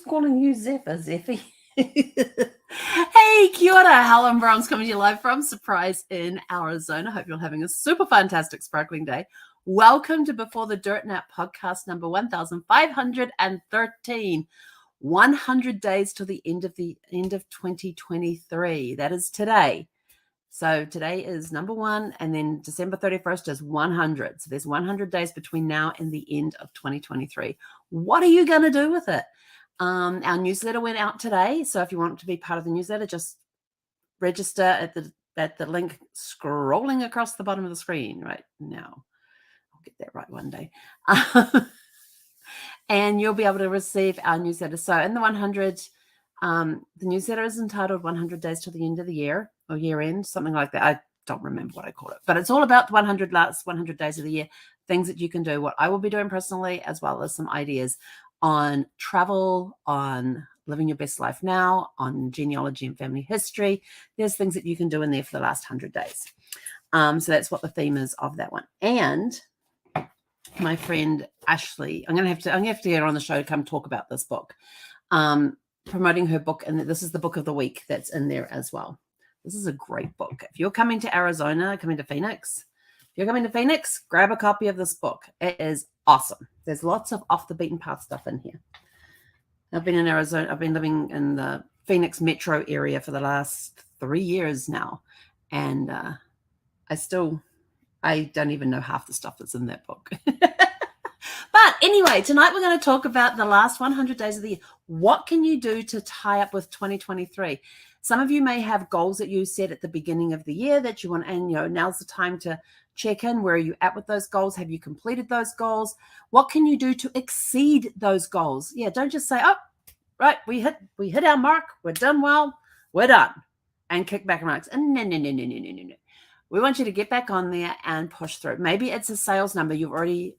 calling you Zephyr, Zeffy. Hey, kia ora. Helen Brown's coming to you live from Surprise in Arizona. Hope you're having a super fantastic sparkling day. Welcome to Before the Dirt Nap podcast number 1513. 100 days to the end of 2023. That is today. So today is number 1, and then December 31st is 100. So there's 100 days between now and the end of 2023. What are you going to do with it? Our newsletter went out today. So if you want to be part of the newsletter, just register at the link scrolling across the bottom of the screen right now. I'll get that right one day. And you'll be able to receive our newsletter. So in the 100, the newsletter is entitled 100 Days to the End of the Year or Year End, something like that. I don't remember what I called it, but it's all about the 100 days of the year, things that you can do, what I will be doing personally, as well as some ideas on travel, on living your best life now, on genealogy and family history. There's things that you can do in there for the last 100 days. So that's what the theme is of that one. And my friend Ashley, I'm gonna have to get her on the show to come talk about this book, promoting her book, and this is the book of the week that's in there as well. This is a great book. If you're coming to Arizona, coming to Phoenix, grab a copy of this book. It is awesome. There's lots of off the beaten path stuff in here. I've been in Arizona. I've been living in the Phoenix metro area for the last 3 years now, and I don't even know half the stuff that's in that book. But anyway, tonight we're going to talk about the last 100 days of the year. What can you do to tie up with 2023? Some of you may have goals that you set at the beginning of the year that you want, and now's the time to check in. Where are you at with those goals? Have you completed those goals? What can you do to exceed those goals? Yeah, don't just say, oh, right, we hit our mark, we're done well, we're done, and kick back and relax. And no. We want you to get back on there and push through. Maybe it's a sales number. You've already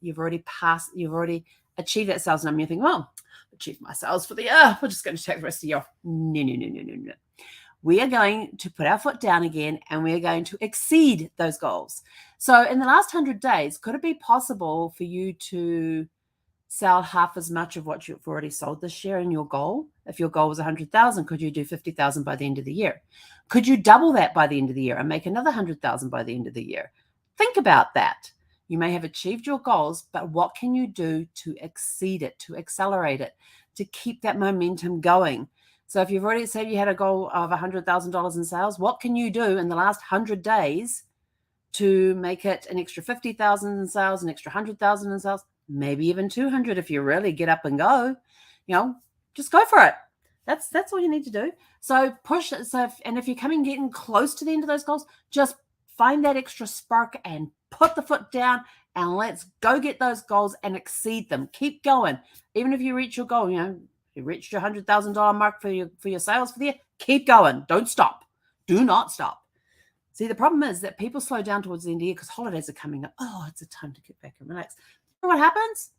achieved that sales number. You think, well, achieved my sales for the year. We're just going to take the rest of the year off. No. We are going to put our foot down again, and we are going to exceed those goals. So in the last 100 days, could it be possible for you to sell half as much of what you've already sold this year in your goal? If your goal was 100,000, could you do 50,000 by the end of the year? Could you double that by the end of the year and make another 100,000 by the end of the year? Think about that. You may have achieved your goals, but what can you do to exceed it, to accelerate it, to keep that momentum going? So if you've already said you had a goal of $100,000 in sales, what can you do in the last 100 days to make it an extra 50,000 in sales, an extra 100,000 in sales, maybe even 200 if you really get up and go? Just go for it. That's all you need to do. So push it. And if you're getting close to the end of those goals, just find that extra spark and put the foot down and let's go get those goals and exceed them. Keep going. Even if you reach your goal, you reached your $100,000 mark for your sales for the year, keep going. Don't stop. Do not stop. See, the problem is that people slow down towards the end of the year because holidays are coming up. Oh, it's a time to get back and relax. You know what happens?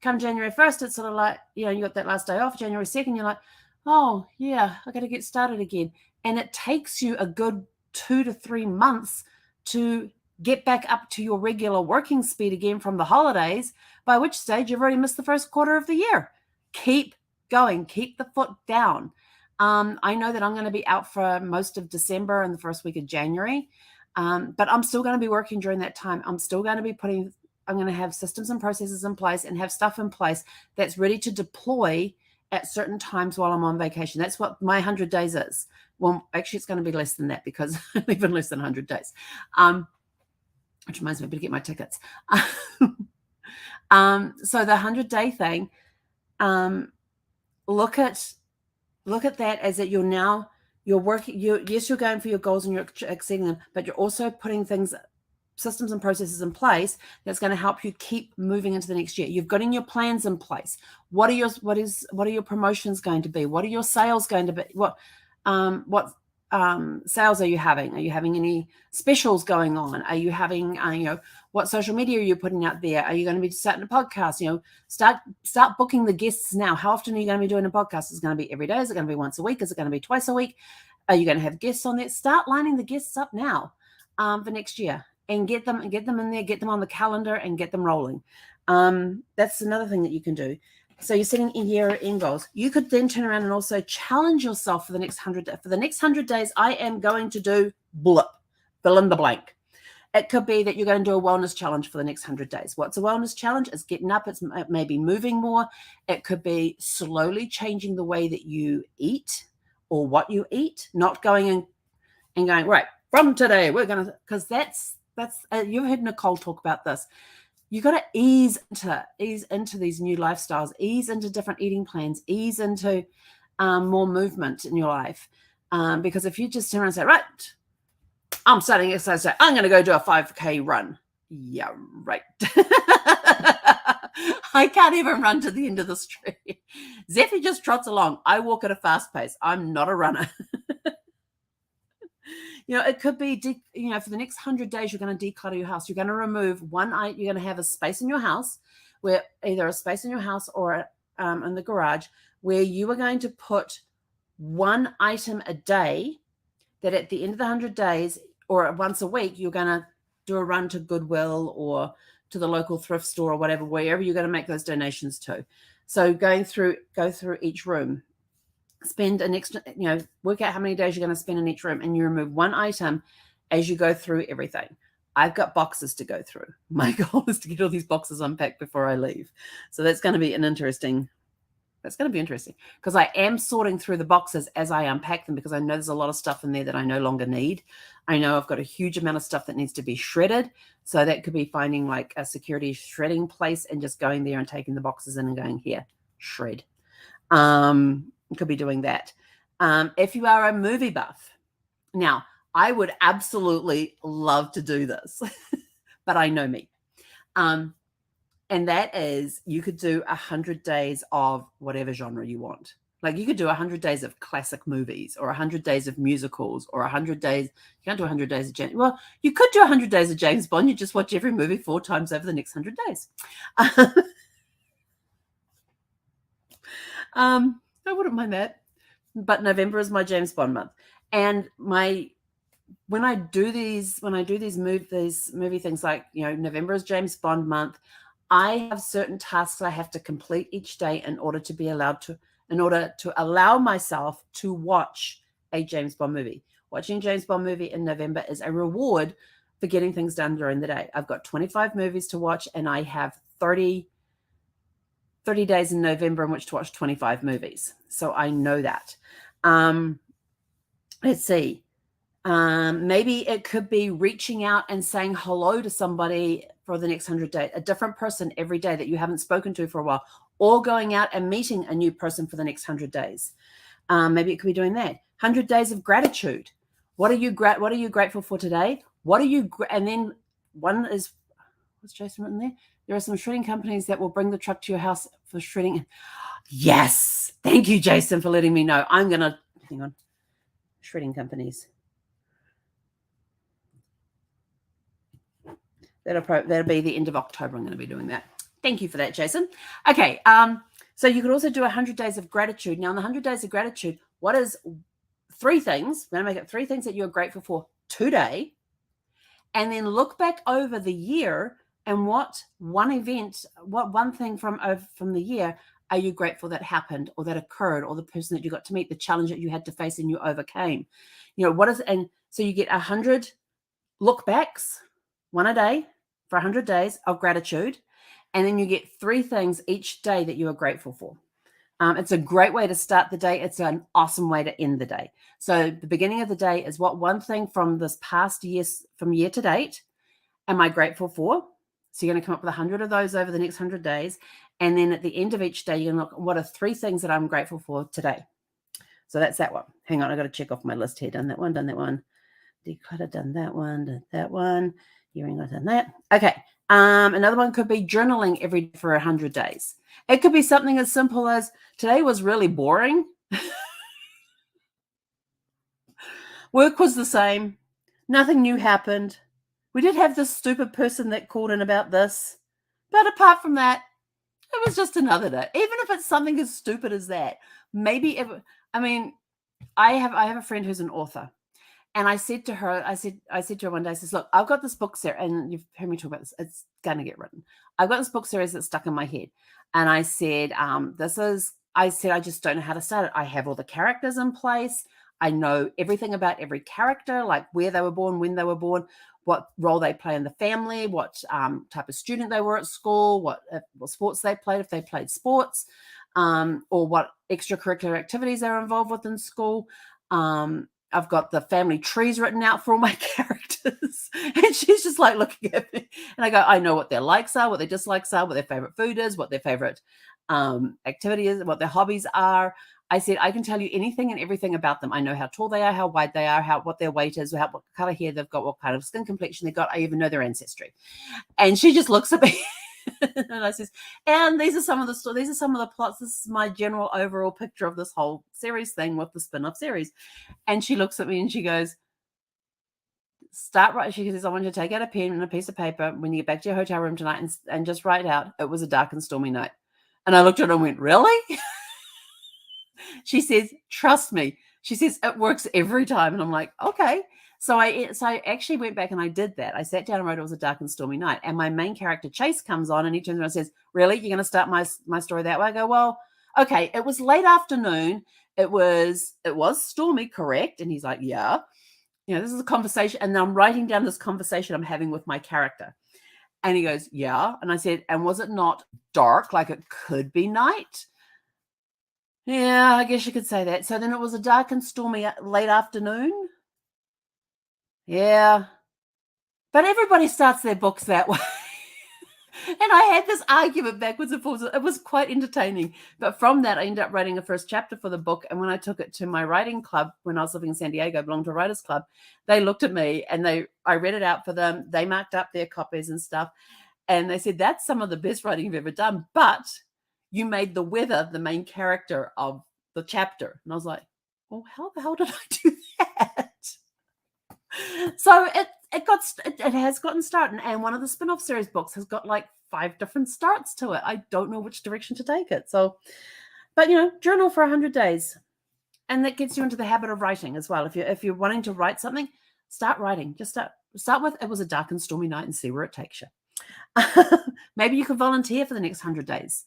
Come January 1st, it's sort of like, you got that last day off. January 2nd, you're like, oh, yeah, I got to get started again. And it takes you a good 2 to 3 months to get back up to your regular working speed again from the holidays, by which stage you've already missed the first quarter of the year. Keep going. Keep the foot down. I know that I'm going to be out for most of December and the first week of January, but I'm still going to be working during that time. I'm going to have systems and processes in place and have stuff in place that's ready to deploy at certain times while I'm on vacation. That's what my 100 days is. Well, actually, it's going to be less than that because even less than 100 days. Which reminds me, I better get my tickets. So the 100-day thing, look at that as that you're working. You're going for your goals and you're exceeding them, but you're also putting systems and processes in place that's going to help you keep moving into the next year. You've got your plans in place. What are your promotions going to be? What are your sales going to be? What sales are you having? Are you having any specials going on? Are you having what social media are you putting out there? Are you going to be starting a podcast? Start booking the guests now. How often are you going to be doing a podcast? Is it going to be every day? Is it going to be once a week? Is it going to be twice a week? Are you going to have guests on there? Start lining the guests up now for next year. And get them in there, get them on the calendar and get them rolling. That's another thing that you can do. So you're setting year-end goals. You could then turn around and also challenge yourself for the next 100. For the next 100 days, I am going to do blip, fill in the blank. It could be that you're going to do a wellness challenge for the next 100 days. What's a wellness challenge? It's getting up. It's maybe moving more. It could be slowly changing the way that you eat or what you eat, not going in and going, right, from today, we're going to, because that's you've heard Nicole talk about this. You got to ease into these new lifestyles, ease into different eating plans, ease into more movement in your life. Because if you just turn around and say, right, I'm starting exercise today, I'm going to go do a 5K run. Yeah, right. I can't even run to the end of the street. Zephy just trots along. I walk at a fast pace. I'm not a runner. It could be, for the next 100 days, you're going to declutter your house. You're going to remove you're going to have a space in your house where either a space in your house or in the garage where you are going to put one item a day that at the end of the 100 days or once a week, you're going to do a run to Goodwill or to the local thrift store or whatever, wherever you're going to make those donations to. So go through each room. Spend an extra, work out how many days you're going to spend in each room and you remove one item as you go through everything. I've got boxes to go through. My goal is to get all these boxes unpacked before I leave. So that's going to be interesting because I am sorting through the boxes as I unpack them because I know there's a lot of stuff in there that I no longer need. I know I've got a huge amount of stuff that needs to be shredded. So that could be finding like a security shredding place and just going there and taking the boxes in and going, here, shred. Could be doing that. If you are a movie buff, now I would absolutely love to do this, but I know me. And that is, you could do 100 days of whatever genre you want. Like you could do 100 days of classic movies or 100 days of musicals or 100 days. You can't do 100 days of James. Well, you could do 100 days of James Bond. You just watch every movie 4 times over the next 100 days. I wouldn't mind that. But November is my James Bond month. And when I do these movie things like, November is James Bond month, I have certain tasks I have to complete each day in order to allow myself to watch a James Bond movie. Watching James Bond movie in November is a reward for getting things done during the day. I've got 25 movies to watch and I have 30 days in November in which to watch 25 movies. So I know that. Let's see. Maybe it could be reaching out and saying hello to somebody for the next 100 days, a different person every day that you haven't spoken to for a while, or going out and meeting a new person for the next 100 days. Maybe it could be doing that. 100 days of gratitude. What are you grateful for today? And then one is, what's Jason written there? There are some shredding companies that will bring the truck to your house for shredding. Yes. Thank you, Jason, for letting me know. I'm going to, hang on. Shredding companies. That'll be the end of October. I'm going to be doing that. Thank you for that, Jason. Okay. So you could also do 100 days of gratitude. Now, in the 100 days of gratitude, what is 3 things? We're going to make it 3 things that you're grateful for today. And then look back over the year and what one thing from the year are you grateful that happened or that occurred, or the person that you got to meet, the challenge that you had to face and you overcame. And so you get 100 look backs, 1 a day for 100 days of gratitude. And then you get 3 things each day that you are grateful for. It's a great way to start the day. It's an awesome way to end the day. So the beginning of the day is what one thing from this past year, from year to date, am I grateful for? So you're going to come up with 100 of those over the next 100 days. And then at the end of each day, you're going to look, what are 3 things that I'm grateful for today? So that's that one. Hang on, I got to check off my list here. Done that one. Declutter, done that one, done that one. Hearing, I've done that. Okay. Another one could be journaling every day for 100 days. It could be something as simple as, today was really boring. Work was the same. Nothing new happened. We did have this stupid person that called in about this. But apart from that, it was just another day. Even if it's something as stupid as that. I have a friend who's an author. And I said to her one day, I says, look, I've got this book series, and you've heard me talk about this. It's going to get written. I've got this book series that's stuck in my head. And I said, I just don't know how to start it. I have all the characters in place. I know everything about every character, like where they were born, when they were born, what role they play in the family, what type of student they were at school, what sports they played, if they played sports, or what extracurricular activities they were involved with in school. I've got the family trees written out for all my characters. And she's just like looking at me. And I go, I know what their likes are, what their dislikes are, what their favorite food is, what their favorite activity is, what their hobbies are. I said, I can tell you anything and everything about them. I know how tall they are, how wide they are, what their weight is, what color hair they've got, what kind of skin complexion they've got. I even know their ancestry. And she just looks at me and I says, and these are some of the stories, these are some of the plots. This is my general overall picture of this whole series thing with the spin-off series. And she looks at me and she goes, start writing. She says, I want you to take out a pen and a piece of paper when you get back to your hotel room tonight and just write out, it was a dark and stormy night. And I looked at her and went, really? She says, trust me. She says, it works every time. And I'm like, okay. So I actually went back and I did that. I sat down and wrote, it was a dark and stormy night. And my main character, Chase, comes on and he turns around and says, really? You're going to start my story that way? I go, well, okay. It was late afternoon. It was stormy, correct? And he's like, yeah. This is a conversation. And I'm writing down this conversation I'm having with my character. And he goes, yeah. And I said, and was it not dark? Like it could be night? Yeah, I guess you could say that. So then it was a dark and stormy late afternoon. Yeah. But everybody starts their books that way. And I had this argument backwards and forwards. It was quite entertaining. But from that, I ended up writing a first chapter for the book. And when I took it to my writing club, when I was living in San Diego, I belonged to a writers club, they looked at me and I read it out for them. They marked up their copies and stuff. And they said, that's some of the best writing you've ever done. But you made the weather the main character of the chapter. And I was like, well, how the hell did I do that? So it has gotten started. And one of the spin-off series books has got like 5 different starts to it. I don't know which direction to take it. So, but journal for 100 days. And that gets you into the habit of writing as well. If you're wanting to write something, start writing. Just start with, it was a dark and stormy night, and see where it takes you. Maybe you could volunteer for the next 100 days.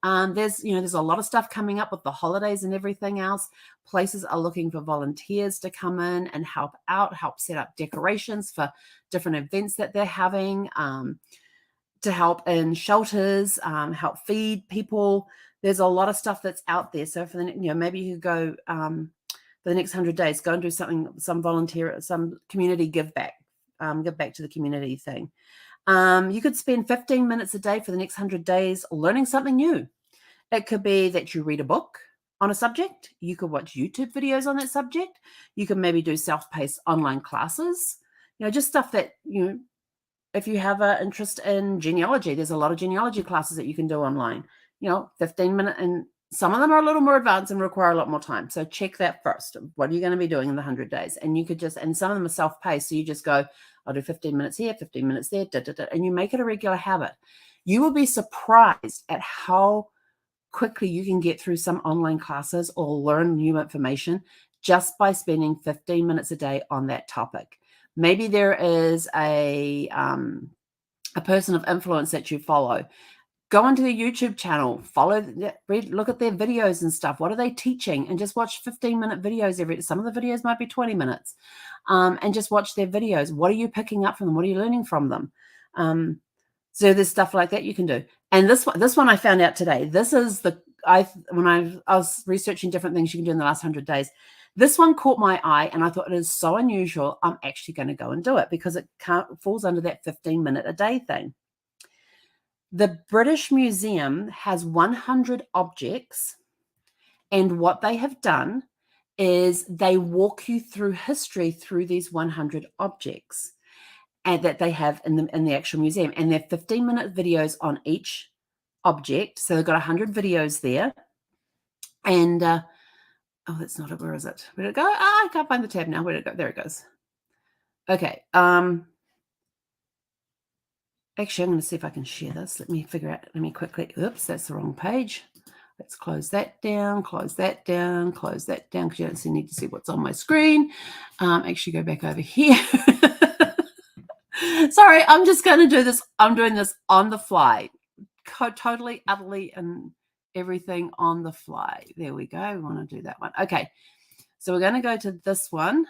There's a lot of stuff coming up with the holidays and everything else. Places are looking for volunteers to come in and help out, help set up decorations for different events that they're having, to help in shelters, help feed people. There's a lot of stuff that's out there. So for maybe you could go for the next 100 days, go and do something, some volunteer, some community give back to the community thing. You could spend 15 minutes a day for the next 100 days learning something new. It could be that you read a book on a subject. You could watch YouTube videos on that subject. You can maybe do self-paced online classes, just stuff that, if you have an interest in genealogy, there's a lot of genealogy classes that you can do online, 15-minute, and some of them are a little more advanced and require a lot more time. So check that first. What are you going to be doing in the 100 days? And you could and some of them are self-paced. So you just go, I'll do 15 minutes here, 15 minutes there, and you make it a regular habit. You will be surprised at how quickly you can get through some online classes or learn new information just by spending 15 minutes a day on that topic. Maybe there is a person of influence that you follow. Go onto their YouTube channel, look at their videos and stuff. What are they teaching? And just watch 15-minute videos some of the videos might be 20 minutes. And just watch their videos. What are you picking up from them? What are you learning from them? So there's stuff like that you can do. And this one I found out today. This is when I was researching different things you can do in the last 100 days. This one caught my eye, and I thought it is so unusual. I'm actually going to go and do it because it falls under that 15-minute a day thing. The British Museum has 100 objects, and what they have done is they walk you through history through these 100 objects and that they have in the actual museum. And they're 15-minute videos on each object. So they've got 100 videos there. And, that's not it. Where is it? Where did it go? I can't find the tab now. Where did it go? There it goes. Okay. Actually, I'm going to see if I can share this. Let me quickly, oops, that's the wrong page. Let's close that down, close that down, close that down, because you don't need to see what's on my screen. Actually, go back over here. Sorry, I'm just going to do this. I'm doing this on the fly. totally, utterly, and everything on the fly. There we go. We want to do that one. Okay. So we're going to go to this one.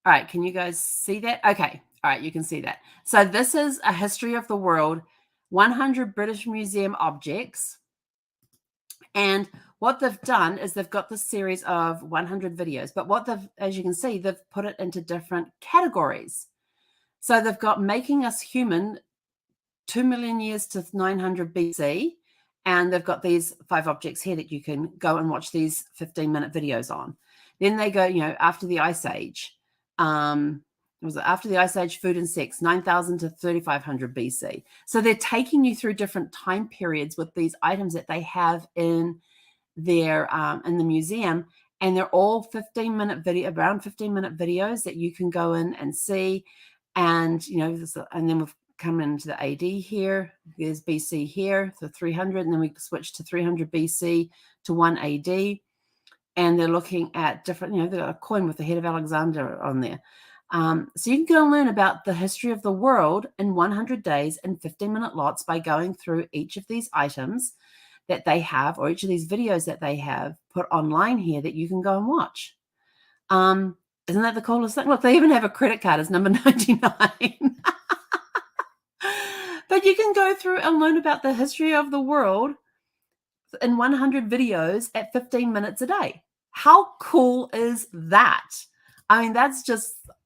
All right. Can you guys see that? Okay. All right. You can see that. So this is a history of the world, 100 British Museum objects. And what they've done is they've got this series of 100 videos, but what they've, as you can see, they've put it into different categories. So they've got making us human, 2 million years to 900 BC. And they've got these 5 objects here that you can go and watch these 15-minute videos on. Then they go, after the Ice Age. Was it after the Ice Age, food and sex, 9,000 to 3,500 BC. So they're taking you through different time periods with these items that they have in their in the museum, and they're all 15-minute video, around 15-minute videos that you can go in and see. And and then we've come into the AD here. There's BC here, so 300, and then we switch to 300 BC to 1 AD. And they're looking at different, they've got a coin with the head of Alexander on there. So you can go and learn about the history of the world in 100 days in 15-minute lots by going through each of these items that they have, or each of these videos that they have put online here that you can go and watch. Isn't that the coolest thing? Look, they even have a credit card as number 99. But you can go through and learn about the history of the world in 100 videos at 15 minutes a day. How cool is that? I mean,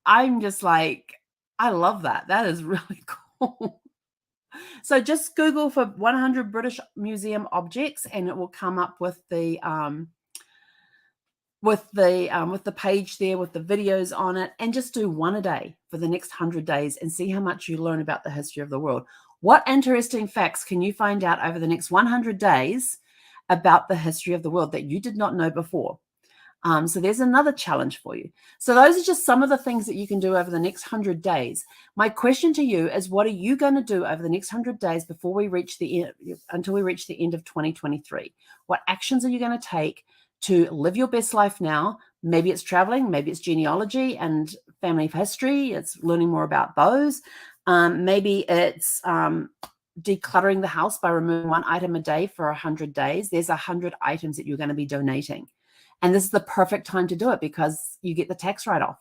I'm just like, I love that. That is really cool. So just Google for 100 British Museum objects, and it will come up with the page there with the videos on it, and just do one a day for the next 100 days and see how much you learn about the history of the world. What interesting facts can you find out over the next 100 days about the history of the world that you did not know before? So there's another challenge for you. So those are just some of the things that you can do over the next 100 days. My question to you is, what are you going to do over the next 100 days before we reach the end, until we reach the end of 2023? What actions are you going to take to live your best life now? Maybe it's traveling, maybe it's genealogy and family history. It's learning more about those. Maybe it's decluttering the house by removing one item a day for 100 days. There's 100 items that you're going to be donating. And this is the perfect time to do it because you get the tax write-off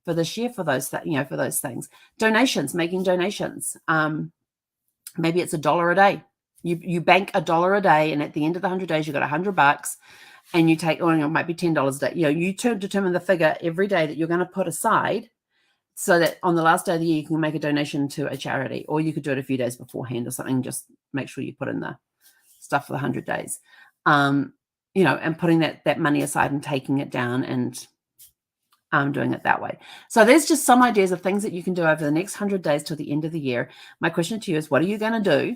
for this year for those for those things. Donations, making donations. Maybe it's $1 a day. You bank $1 a day, and at the end of the 100 days, you've got $100, and you take, or it might be $10 a day. You determine the figure every day that you're going to put aside, so that on the last day of the year, you can make a donation to a charity, or you could do it a few days beforehand or something. Just make sure you put in the stuff for the 100 days. And putting that money aside and taking it down and doing it that way. So there's just some ideas of things that you can do over the next 100 days till the end of the year. My question to you is, what are you going to do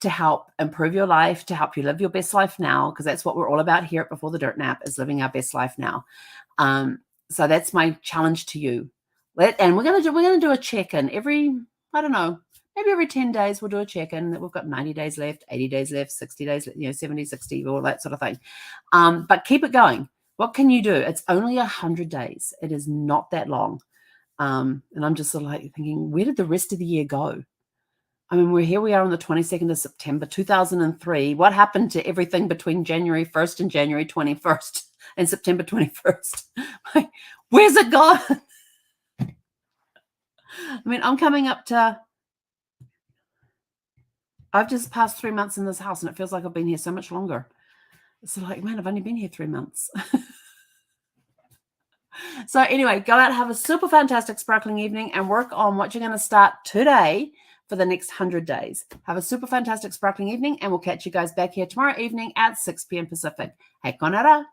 to help improve your life, to help you live your best life now? Because that's what we're all about here at Before the Dirt Nap, is living our best life now. So that's my challenge to you. And we're going to do a check-in every, I don't know, maybe every 10 days we'll do a check-in that we've got 90 days left, 80 days left, 60 days, 70, 60, all that sort of thing. But keep it going. What can you do? It's only 100 days. It is not that long. And I'm just sort of like thinking, where did the rest of the year go? I mean, we are on the 22nd of September, 2003. What happened to everything between January 1st and January 21st and September 21st? Like, where's it gone? I mean, I'm coming up to, I've just passed 3 months in this house, and it feels like I've been here so much longer. It's like, man, I've only been here 3 months. So anyway, go out, have a super fantastic sparkling evening, and work on what you're going to start today for the next 100 days. Have a super fantastic sparkling evening, and we'll catch you guys back here tomorrow evening at 6 p.m. Pacific. Hey, konara.